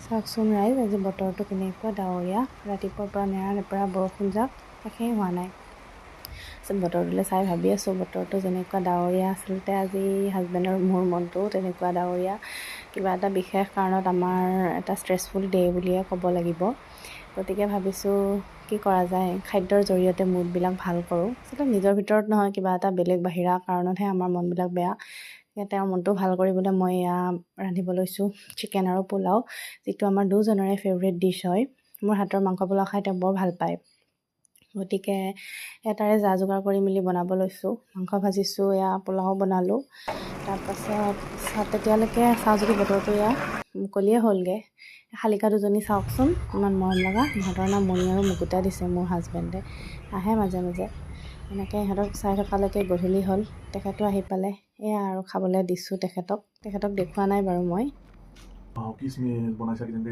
চাওকচোন ৰাইজ, আজি বতৰটো কেনেকুৱা ডাৱৰীয়া। ৰাতিপুৱাৰ পৰা নেৰা বৰষুণ যাক শেষেই হোৱা নাই। বতৰটোলৈ চাই ভাবি আছোঁ, বতৰটো যেনেকুৱা ডাৱৰীয়া, আচলতে আজি হাজবেণ্ডৰ মোৰ মনটোও তেনেকুৱা ডাৱৰীয়া। কিবা এটা বিশেষ কাৰণত আমাৰ এটা ষ্ট্ৰেছফুল ডে' বুলিয়ে ক'ব লাগিব। গতিকে ভাবিছোঁ কি কৰা যায়, খাদ্যৰ জৰিয়তে মুডবিলাক ভাল কৰোঁ। আচলতে নিজৰ ভিতৰত নহয়, কিবা এটা বেলেগ বাহিৰা কাৰণতহে আমাৰ মনবিলাক বেয়া। তেওঁৰ মনটো ভাল কৰিবলৈ মই এয়া ৰান্ধিব লৈছোঁ চিকেন আৰু পোলাও, যিটো আমাৰ দুজনৰে ফেভৰেট ডিছ হয়। মোৰ হাতৰ মাংস পোলাও খাই তেওঁ বৰ ভাল পায়। গতিকে তাৰে যা যোগাৰ কৰি মেলি বনাব লৈছোঁ। মাংস ভাজিছোঁ, এয়া পোলাও বনালোঁ। তাৰপাছত তেতিয়ালৈকে চাওঁ যদি বতৰটো এয়া মুকলিয়ে হ'লগৈ। শালিকা দুজনী চাওকচোন, ইমান মৰম লগা। ইহঁতৰ নাম মণি আৰু মুকুতা দিছে মোৰ হাজবেণ্ডে। আহে মাজে মাজে, এনেকৈ ইহঁতক চাই থকালৈকে গধূলি হ'ল। তেখেতো আহি পালে, এয়া আৰু খাবলৈ দিছোঁ তেখেতক দেখুওৱা নাই বাৰু মই। किसमिस बनाइसकेदेखि